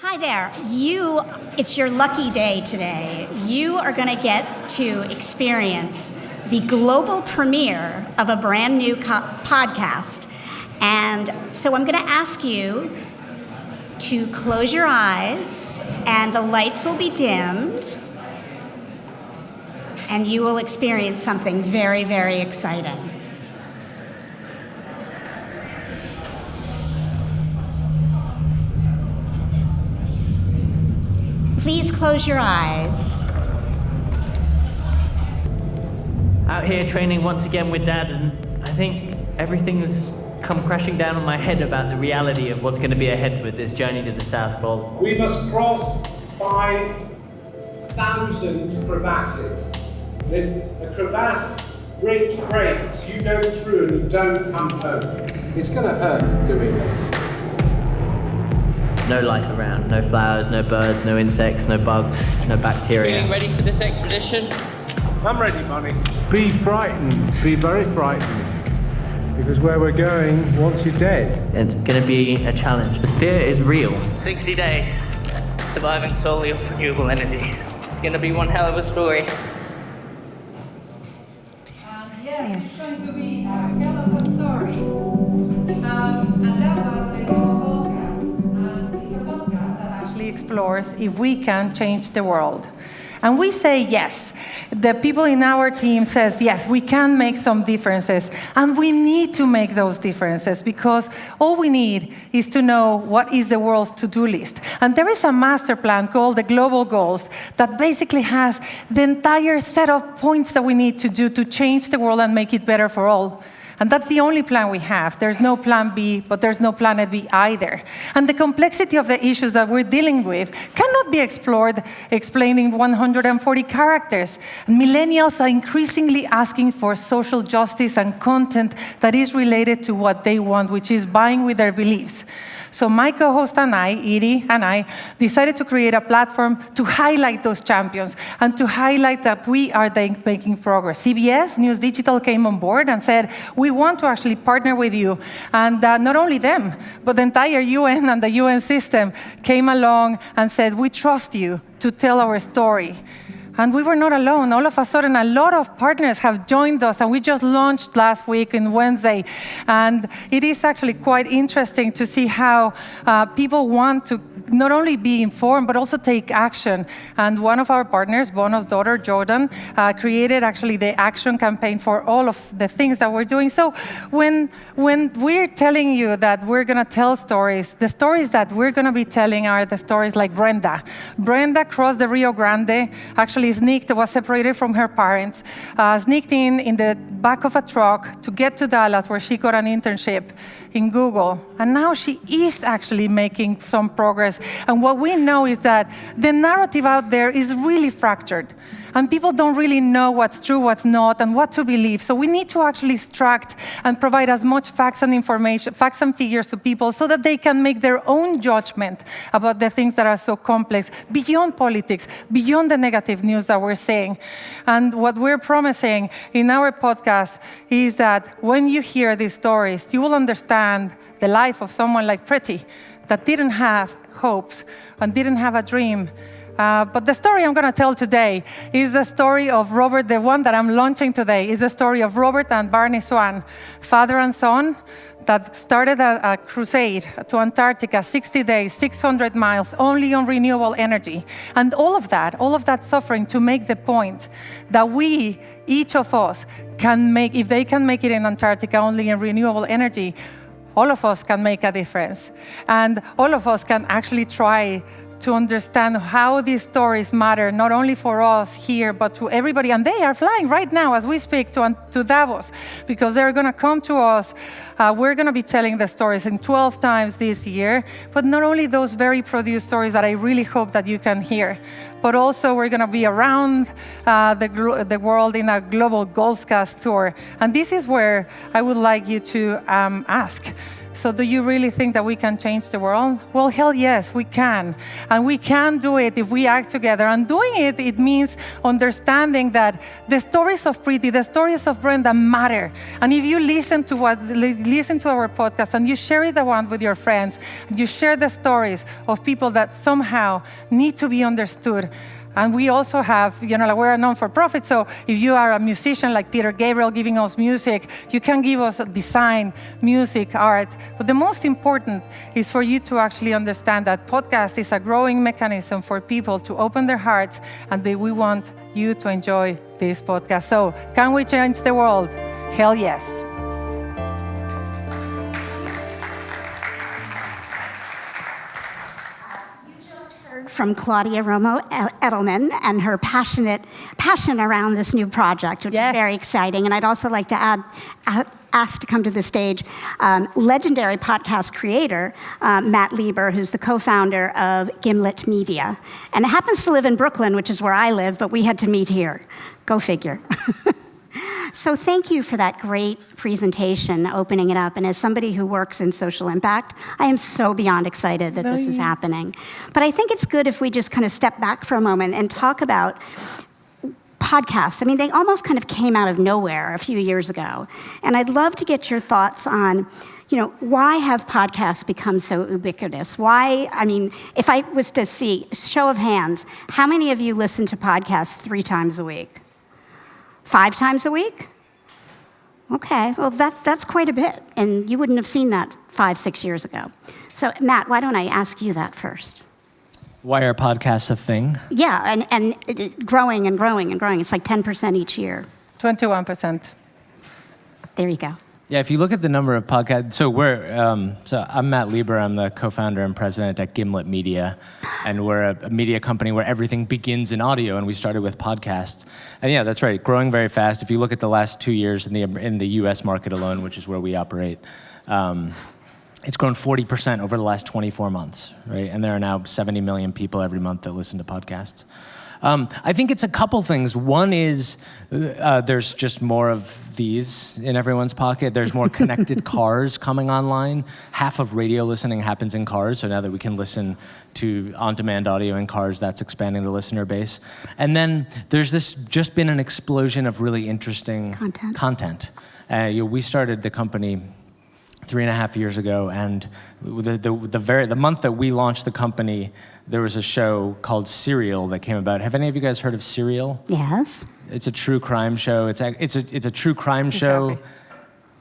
Hi there. It's your lucky day today. You are going to get to experience the global premiere of a brand new podcast. And so I'm going to ask you to close your eyes, and the lights will be dimmed, and you will experience something very, very exciting. Please close your eyes. Out here training once again with Dad, and I think everything's come crashing down on my head about the reality of what's going to be ahead with this journey to the South Pole. We must cross 5,000 crevasses. If a crevasse bridge breaks, you go through and you don't come home. It's going to hurt doing this. No life around, no flowers, no birds, no insects, no bugs, no bacteria. Feeling ready for this expedition? I'm ready, Bunny. Be frightened, be very frightened, because where we're going, once you're dead. It's going to be a challenge. The fear is real. 60 days, surviving solely off renewable energy. It's going to be one hell of a story. Yes, it's going to be a hell of a story. And that was the Romo podcast. And it's a podcast that actually explores if we can change the world. And we say yes. The people in our team says, yes, we can make some differences. And we need to make those differences because all we need is to know what is the world's to-do list. And there is a master plan called the Global Goals that basically has the entire set of points that we need to do to change the world and make it better for all. And that's the only plan we have. There's no plan B, but there's no planet B either. And the complexity of the issues that we're dealing with cannot be explained in 140 characters. Millennials are increasingly asking for social justice and content that is related to what they want, which is buying with their beliefs. So my co-host and I, Edie and I, decided to create a platform to highlight those champions and to highlight that we are making progress. CBS News Digital came on board and said, we want to actually partner with you. And not only them, but the entire UN and the UN system came along and said, we trust you to tell our story. And we were not alone. All of a sudden, a lot of partners have joined us, and we just launched last week on Wednesday. And it is actually quite interesting to see how people want to not only be informed, but also take action. And one of our partners, Bono's daughter, Jordan, created actually the action campaign for all of the things that we're doing. So when we're telling you that we're going to tell stories, the stories that we're going to be telling are the stories like Brenda. Brenda crossed the Rio Grande, actually was separated from her parents, sneaked in the back of a truck to get to Dallas, where she got an internship in Google. And now she is actually making some progress. And what we know is that the narrative out there is really fractured. And people don't really know what's true, what's not, and what to believe. So we need to actually extract and provide as much facts and information, facts and figures to people so that they can make their own judgment about the things that are so complex, beyond politics, beyond the negative news that we're seeing. And what we're promising in our podcast is that when you hear these stories, you will understand the life of someone like Pretty that didn't have hopes and didn't have a dream. But the story I'm going to tell today is the story of Robert, the one that I'm launching today, is the story of Robert and Barney Swan, father and son, that started a crusade to Antarctica, 60 days, 600 miles, only on renewable energy. And all of that suffering to make the point that we, each of us, can make, if they can make it in Antarctica only in renewable energy, all of us can make a difference. And all of us can actually try to understand how these stories matter, not only for us here, but to everybody. And they are flying right now as we speak to Davos, because they're going to come to us. We're going to be telling the stories in 12 times this year, but not only those very produced stories that I really hope that you can hear, but also we're going to be around the world in a global Goalscast tour. And this is where I would like you to ask. So do you really think that we can change the world? Well, hell yes, we can. And we can do it if we act together. And doing it, it means understanding that the stories of Preeti, the stories of Brenda matter. And if you listen to our podcast and you share it around with your friends, you share the stories of people that somehow need to be understood. And we also have, we're a non-for-profit, so if you are a musician like Peter Gabriel giving us music, you can give us design, music, art. But the most important is for you to actually understand that podcast is a growing mechanism for people to open their hearts, and we want you to enjoy this podcast. So, can we change the world? Hell yes. From Claudia Romo Edelman and her passion around this new project, which is very exciting. And I'd also like to ask to come to the stage legendary podcast creator, Matt Lieber, who's the co-founder of Gimlet Media. And it happens to live in Brooklyn, which is where I live, but we had to meet here. Go figure. So thank you for that great presentation, opening it up. And as somebody who works in social impact, I am so beyond excited that this is happening. But I think it's good if we just kind of step back for a moment and talk about podcasts. I mean, they almost kind of came out of nowhere a few years ago. And I'd love to get your thoughts on, why have podcasts become so ubiquitous? Why, if I was to see, show of hands, how many of you listen to podcasts 3 times a week? 5 times a week? Okay, well, that's quite a bit, and you wouldn't have seen that 5-6 years ago. So, Matt, why don't I ask you that first? Why are podcasts a thing? Yeah, and growing and growing and growing. It's like 10% each year. 21%. There you go. Yeah, if you look at the number of podcasts, so I'm Matt Lieber. I'm the co-founder and president at Gimlet Media, and we're a media company where everything begins in audio, and we started with podcasts. And yeah, that's right, growing very fast. If you look at the last 2 years in the U.S. market alone, which is where we operate, it's grown 40% over the last 24 months, right? And there are now 70 million people every month that listen to podcasts. I think it's a couple things. One is there's just more of these in everyone's pocket. There's more connected cars coming online. Half of radio listening happens in cars, so now that we can listen to on-demand audio in cars, that's expanding the listener base. And then there's just been an explosion of really interesting content. We started the company 3.5 years ago, and the month that we launched the company, there was a show called Serial that came about. Have any of you guys heard of Serial? Yes. It's a true crime show. It's a true crime show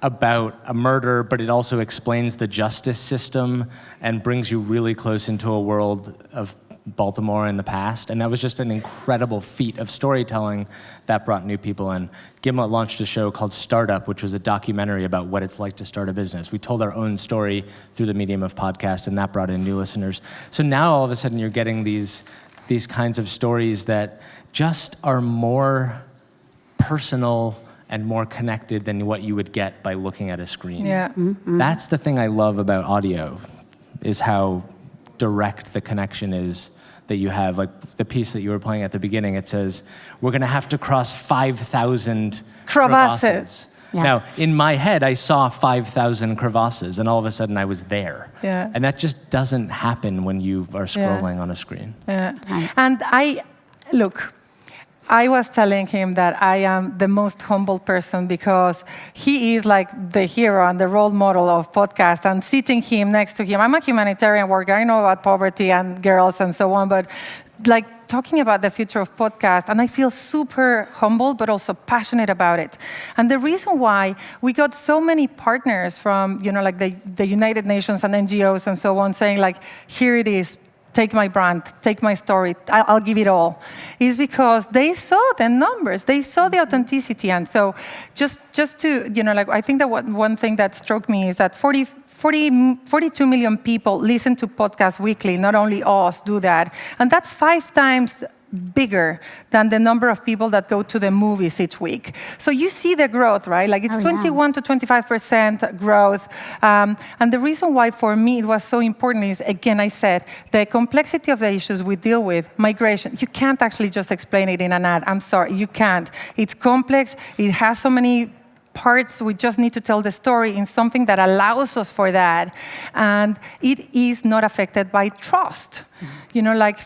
about a murder, but it also explains the justice system and brings you really close into a world of Baltimore in the past, and that was just an incredible feat of storytelling that brought new people in. Gimlet launched a show called Startup, which was a documentary about what it's like to start a business. We told our own story through the medium of podcast, and that brought in new listeners. So now all of a sudden you're getting these kinds of stories that just are more personal and more connected than what you would get by looking at a screen. Yeah. Mm-hmm. That's the thing I love about audio, is how direct the connection is that you have. Like the piece that you were playing at the beginning, it says, we're going to have to cross 5,000 crevasses. Yes. Now, in my head, I saw 5,000 crevasses, and all of a sudden I was there. Yeah. And that just doesn't happen when you are scrolling on a screen. Yeah. And I was telling him that I am the most humble person because he is like the hero and the role model of podcasts, and sitting him next to him. I'm a humanitarian worker. I know about poverty and girls and so on, but like talking about the future of podcasts, and I feel super humbled but also passionate about it. And the reason why we got so many partners from, like the United Nations and NGOs and so on saying like, here it is, take my brand, take my story, I'll give it all, is because they saw the numbers, they saw the authenticity. And so just to, I think that one thing that struck me is that 42 million people listen to podcasts weekly, not only us do that. And that's 5 times bigger than the number of people that go to the movies each week. So you see the growth, right? Like it's 21 to 25% growth. And the reason why for me it was so important is, again, I said, the complexity of the issues we deal with, migration, you can't actually just explain it in an ad. I'm sorry, you can't. It's complex. It has so many parts. We just need to tell the story in something that allows us for that. And it is not affected by trust. You know, like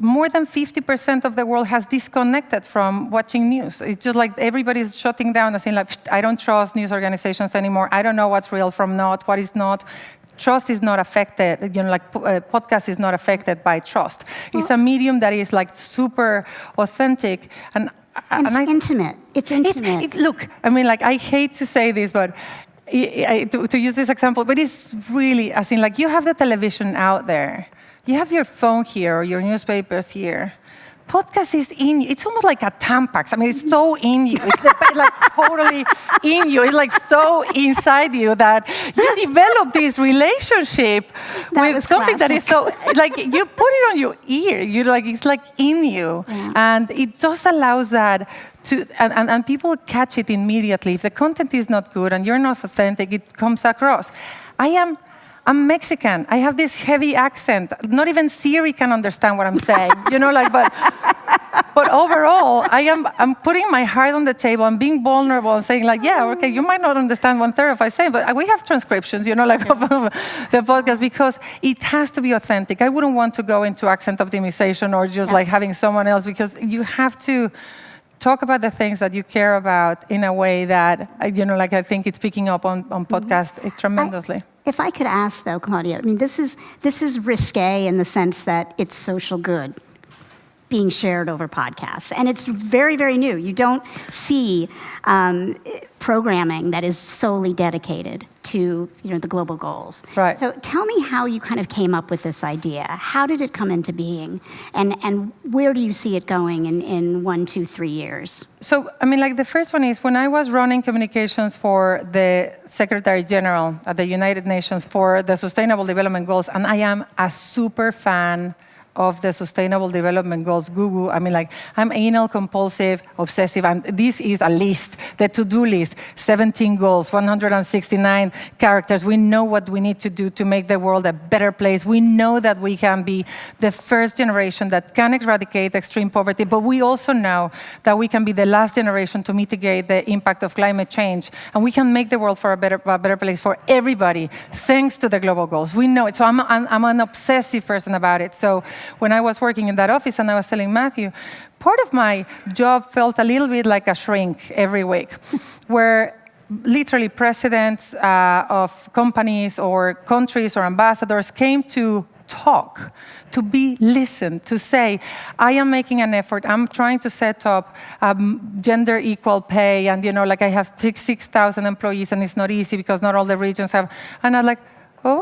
more than 50% of the world has disconnected from watching news. It's just like everybody's shutting down and saying, like, I don't trust news organizations anymore. I don't know what's real from not, what is not. Trust is not affected, you know, like podcast is not affected by trust. It's a medium that is like super authentic and it's intimate. It's intimate. Look, I mean, like, I hate to say this, but to use this example, but it's really, as in, like, you have the television out there. You have your phone here or your newspapers here. Podcast is in you. It's almost like a Tampax. I mean, it's so in you. It's like totally in you. It's like so inside you that you develop this relationship with something that is so, like, you put it on your ear. You like, it's like in you. Yeah. And it just allows that to, and people catch it immediately. If the content is not good and you're not authentic, it comes across. I'm Mexican. I have this heavy accent. Not even Siri can understand what I'm saying. You know, like, but overall, I'm putting my heart on the table. I'm being vulnerable and saying, like, yeah, okay, you might not understand 1/3 of what I say, but we have transcriptions, you know, like, of the podcast, because it has to be authentic. I wouldn't want to go into accent optimization or just like having someone else, because you have to talk about the things that you care about in a way that, you know, like, I think it's picking up on podcast tremendously. If I could ask, though, Claudia, I mean, this is risque in the sense that it's social good being shared over podcasts, and it's very, very new. You don't see programming that is solely dedicated to, you know, the global goals. Right. So tell me how you kind of came up with this idea. How did it come into being, and where do you see it going in 1, 2, 3 years? So, I mean, like, the first one is when I was running communications for the Secretary General at the United Nations for the Sustainable Development Goals, and I am a super fan of the Sustainable Development Goals, Gugu. I mean, like, I'm anal, compulsive, obsessive, and this is a list, the to-do list, 17 goals, 169 characters. We know what we need to do to make the world a better place. We know that we can be the first generation that can eradicate extreme poverty, but we also know that we can be the last generation to mitigate the impact of climate change, and we can make the world for a better place for everybody, thanks to the global goals. We know it. So I'm an obsessive person about it. So when I was working in that office and I was telling Matthew, part of my job felt a little bit like a shrink every week, where literally presidents of companies or countries or ambassadors came to talk, to be listened, to say, I am making an effort, I'm trying to set up gender equal pay, and, you know, like, I have 6,000 employees and it's not easy because not all the regions have, and I'm like, oh,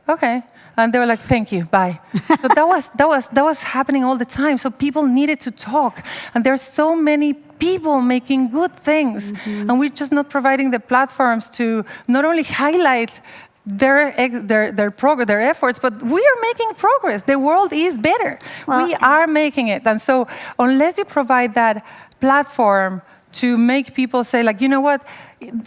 okay. And they were like, thank you, bye. So that was happening all the time. So people needed to talk. And there's so many people making good things. Mm-hmm. And we're just not providing the platforms to not only highlight their efforts, but we are making progress. The world is better. Well, we are making it. And so unless you provide that platform to make people say, like, you know what,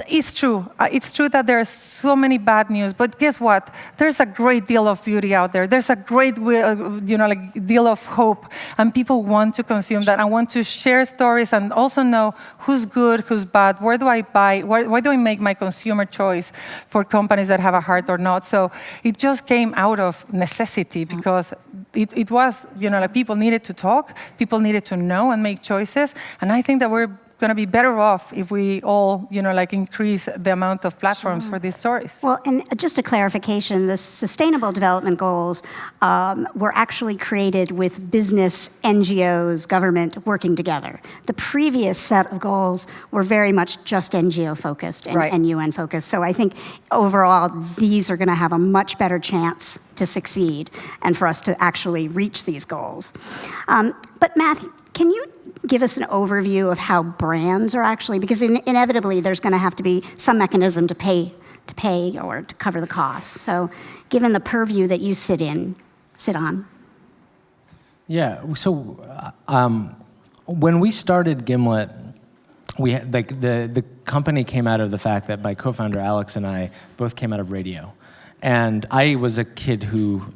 it's true. It's true that there's so many bad news, but guess what? There's a great deal of beauty out there. There's a great, deal of hope, and people want to consume that and want to share stories and also know who's good, who's bad. Where do I buy? Why do I make my consumer choice for companies that have a heart or not? So it just came out of necessity because it was, like, people needed to talk, people needed to know and make choices, and I think that we're going to be better off if we all, increase the amount of platforms for these stories. Well, and just a clarification, the Sustainable Development Goals were actually created with business, NGOs, government working together. The previous set of goals were very much just NGO-focused and UN-focused. So I think overall, these are going to have a much better chance to succeed and for us to actually reach these goals. But Matthew, can you give us an overview of how brands are actually, because inevitably there's going to have to be some mechanism to pay or to cover the costs. So given the purview that you sit on. Yeah, so when we started Gimlet, we had, the company came out of the fact that my co-founder Alex and I both came out of radio. And I was a kid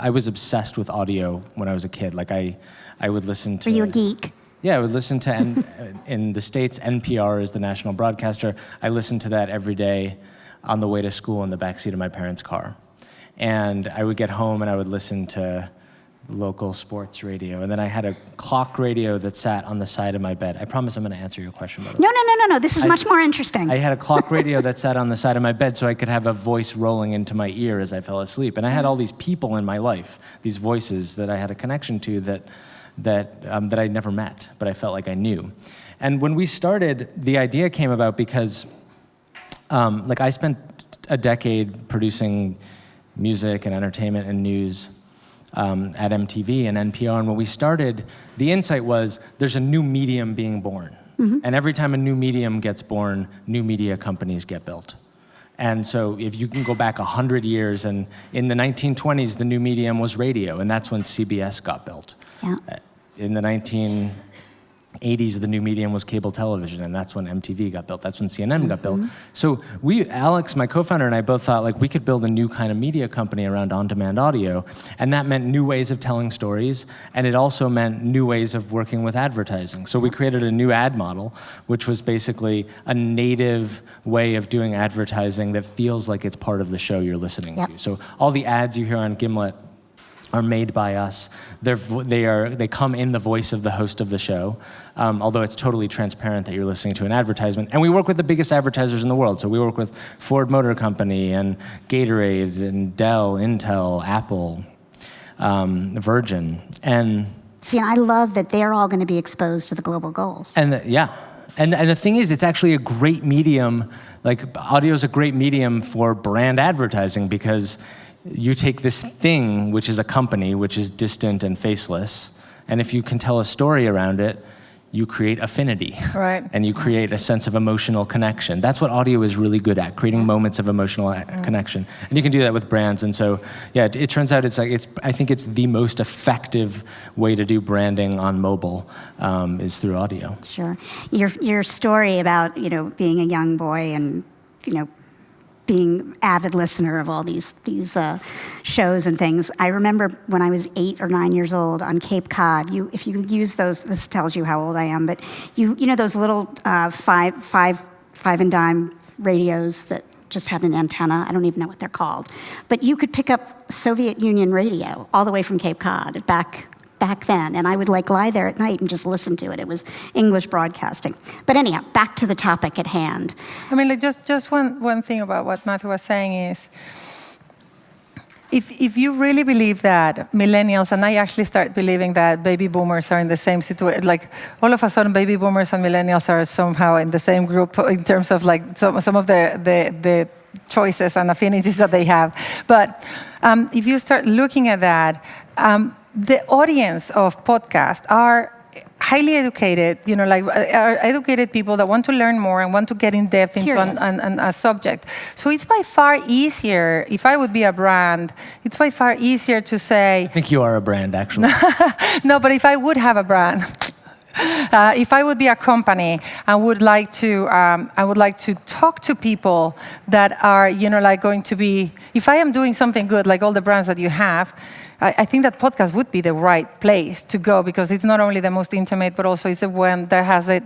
I was obsessed with audio when I was a kid. Like I would listen to... Were you a geek? Yeah, I would listen to, in the States, NPR is the national broadcaster. I listened to that every day on the way to school in the backseat of my parents' car. And I would get home and I would listen to local sports radio. And then I had a clock radio that sat on the side of my bed. I promise I'm going to answer your question, by the way. No. This is much more interesting. I had a clock radio that sat on the side of my bed so I could have a voice rolling into my ear as I fell asleep. And I had all these people in my life, these voices that I had a connection to that I never met, but I felt like I knew. And when we started, the idea came about because I spent a decade producing music and entertainment and news at MTV and NPR, and when we started, the insight was there's a new medium being born. Mm-hmm. And every time a new medium gets born, new media companies get built. And so if you can go back 100 years, and in the 1920s, the new medium was radio, and that's when CBS got built. Yeah. In the 1980s, the new medium was cable television, and that's when MTV got built. That's when CNN got built. So Alex, my co-founder, and I both thought we could build a new kind of media company around on-demand audio, and that meant new ways of telling stories, and it also meant new ways of working with advertising. So we created a new ad model, which was basically a native way of doing advertising that feels like it's part of the show you're listening to. So all the ads you hear on Gimlet are made by us. They come in the voice of the host of the show, although it's totally transparent that you're listening to an advertisement. And we work with the biggest advertisers in the world. So we work with Ford Motor Company and Gatorade and Dell, Intel, Apple, Virgin. And see, I love that they're all going to be exposed to the global goals. And the thing is, it's actually a great medium. Audio is a great medium for brand advertising because you take this thing, which is a company, which is distant and faceless, and if you can tell a story around it, you create affinity. Right. And you create a sense of emotional connection. That's what audio is really good at, creating moments of emotional connection. And you can do that with brands. And so, it turns out I think it's the most effective way to do branding on mobile is through audio. Sure. Your story about, being a young boy and, being avid listener of all these shows and things. I remember when I was 8 or 9 years old on Cape Cod. If you use those, this tells you how old I am. But you know those little five and dime radios that just had an antenna. I don't even know what they're called. But you could pick up Soviet Union radio all the way from Cape Cod back then, and I would lie there at night and just listen to it. It was English broadcasting. But anyhow, back to the topic at hand. I mean, just one thing about what Matthew was saying is, if you really believe that millennials, and I actually start believing that baby boomers are in the same situation, all of a sudden baby boomers and millennials are somehow in the same group in terms of some of the choices and affinities that they have. But if you start looking at that, the audience of podcasts are highly educated, are educated people that want to learn more and want to get in depth into a subject. So it's by far easier, if I would be a brand, it's by far easier to say... I think you are a brand, actually. No, but if I would have a brand, if I would be a company, I would like to talk to people that are, going to be... If I am doing something good, like all the brands that you have, I think that podcast would be the right place to go because it's not only the most intimate, but also it's the one that has a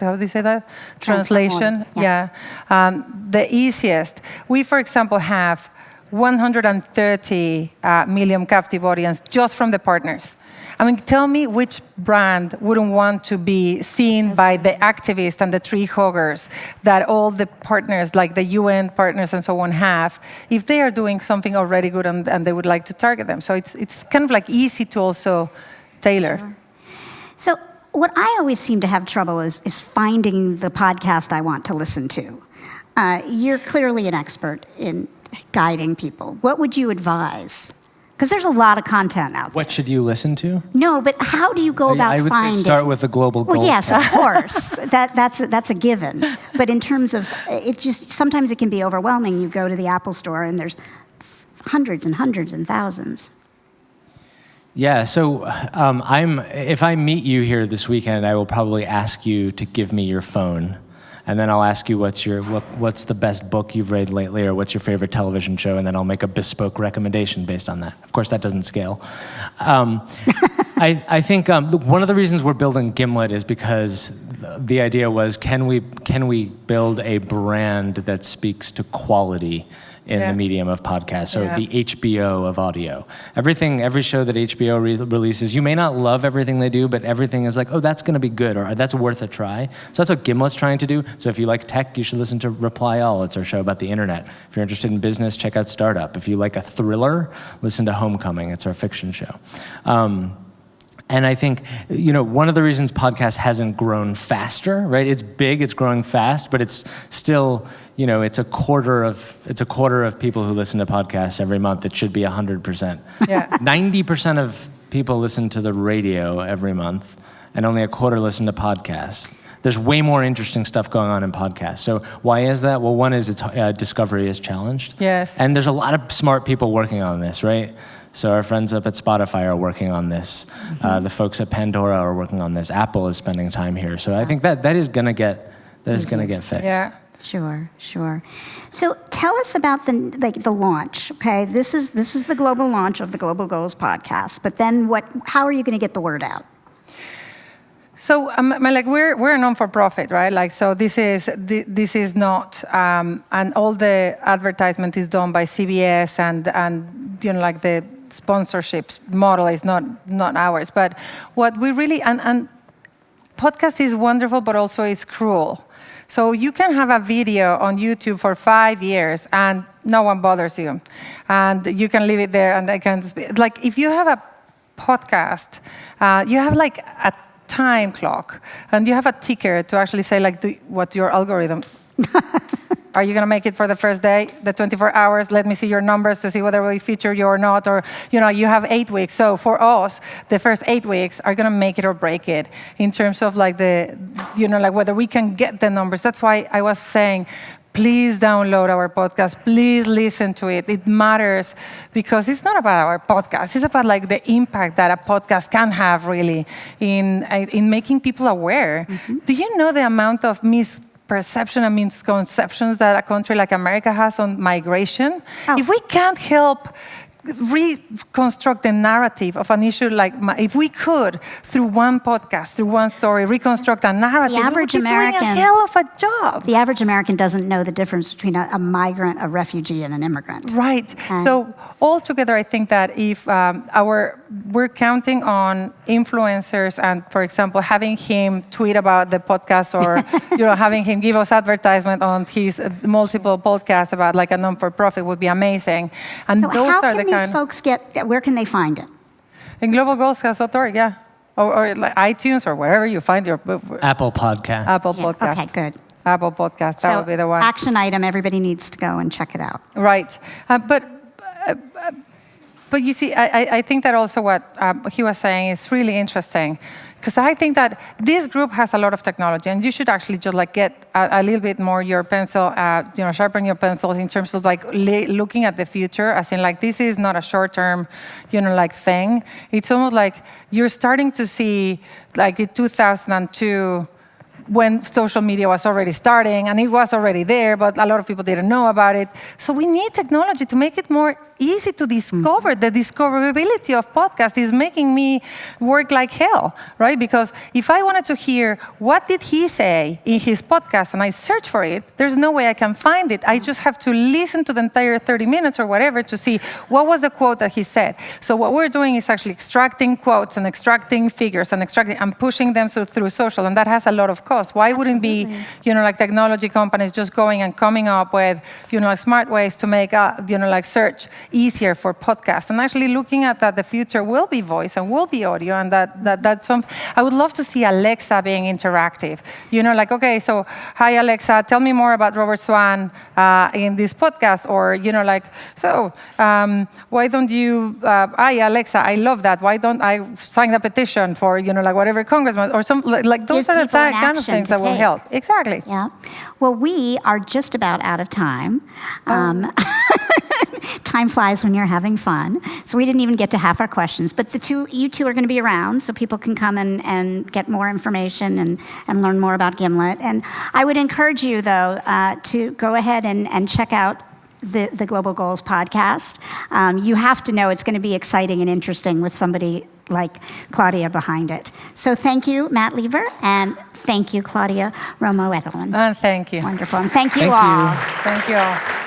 how do you say that? Translation. Yeah. The easiest. We, for example, have 130 million captive audience just from the partners. I mean, tell me which brand wouldn't want to be seen by the activists and the tree huggers that all the partners, like the UN partners and so on, have, if they are doing something already good and they would like to target them. So it's kind of easy to also tailor. Sure. So what I always seem to have trouble is finding the podcast I want to listen to. You're clearly an expert in guiding people. What would you advise? Because there's a lot of content out there. What should you listen to? No, but how do you go about finding? I would say start with the global goals. Well, yes, of course. That's a given. But in terms of, sometimes it can be overwhelming. You go to the Apple store and there's hundreds and hundreds and thousands. Yeah, so if I meet you here this weekend, I will probably ask you to give me your phone. And then I'll ask you what's the best book you've read lately, or what's your favorite television show, and then I'll make a bespoke recommendation based on that. Of course, that doesn't scale. I think one of the reasons we're building Gimlet is because the idea was, can we build a brand that speaks to quality in the medium of podcasts, so the HBO of audio. Every show that HBO releases, you may not love everything they do, but everything is like, oh, that's going to be good, or that's worth a try. So that's what Gimlet's trying to do. So if you like tech, you should listen to Reply All. It's our show about the internet. If you're interested in business, check out Startup. If you like a thriller, listen to Homecoming. It's our fiction show. And I think, one of the reasons podcast hasn't grown faster, right? It's big, it's growing fast, but it's still, it's a quarter of people who listen to podcasts every month. It should be 100%. Yeah. 90% of people listen to the radio every month, and only a quarter listen to podcasts. There's way more interesting stuff going on in podcasts. So why is that? Well, one is its discovery is challenged. Yes. And there's a lot of smart people working on this, right? So our friends up at Spotify are working on this. The folks at Pandora are working on this. Apple is spending time here. So I think that is going to get fixed. Yeah. Sure. So tell us about the launch. Okay, this is the global launch of the Global Goals podcast. But then how are you going to get the word out? So, we're a non-for-profit, right? So this is not, and all the advertisement is done by CBS, and the sponsorships model is not ours. But what we really and podcast is wonderful, but also it's cruel. So you can have a video on YouTube for 5 years and no one bothers you, and you can leave it there, and if you have a podcast, you have a time clock, and you have a ticker to actually say what's your algorithm. Are you going to make it for the first day, the 24 hours? Let me see your numbers to see whether we feature you or not. Or, you have 8 weeks. So for us, the first 8 weeks are going to make it or break it in terms of whether we can get the numbers. That's why I was saying, please download our podcast. Please listen to it. It matters because it's not about our podcast. It's about the impact that a podcast can have really in making people aware. Mm-hmm. Do you know the amount of misperception and misconceptions that a country like America has on migration? Oh. If we can't help reconstruct the narrative of an issue if we could, through one podcast, through one story, reconstruct a narrative, the average American doing a hell of a job. The average American doesn't know the difference between a migrant, a refugee, and an immigrant. Right. So altogether, I think that if we're counting on influencers, and for example, having him tweet about the podcast, or having him give us advertisement on his multiple podcasts about a non-for-profit would be amazing. And so those are the these folks where can they find it? In globalgoalscast.org, yeah. Or iTunes, or wherever you find your... Apple Podcasts. Apple Podcasts. Okay, good. Apple Podcasts, that would be the one. Action item, everybody needs to go and check it out. Right. But you see, I think that also what he was saying is really interesting, because I think that this group has a lot of technology, and you should actually just get a little bit more your pencil, sharpen your pencils in terms of looking at the future, as in this is not a short-term, thing. It's almost you're starting to see in 2002, when social media was already starting, and it was already there, but a lot of people didn't know about it. So we need technology to make it more easy to discover. Mm-hmm. The discoverability of podcasts is making me work like hell, right? Because if I wanted to hear what did he say in his podcast and I search for it, there's no way I can find it. I just have to listen to the entire 30 minutes or whatever to see what was the quote that he said. So what we're doing is actually extracting quotes and extracting figures and pushing them through social, and that has a lot of cost. Why wouldn't be, technology companies just going and coming up with, smart ways to make, search easier for podcasts, and actually looking at that the future will be voice and will be audio, and that's something. I would love to see Alexa being interactive. Okay, so hi Alexa, tell me more about Robert Swan in this podcast, or why don't you? Hi Alexa, I love that. Why don't I sign the petition for whatever congressman or some those are the kind of things that will help. Exactly. Yeah. Well, we are just about out of time. Time flies when you're having fun. So we didn't even get to half our questions. But you two are going to be around, so people can come and get more information and learn more about Gimlet. And I would encourage you, though, to go ahead and check out the Global Goals podcast. You have to know it's going to be exciting and interesting with somebody like Claudia behind it. So thank you, Matt Lieber, and thank you, Claudia Romo Edelman. Thank you. Wonderful, and thank you Thank all. you. Thank you all.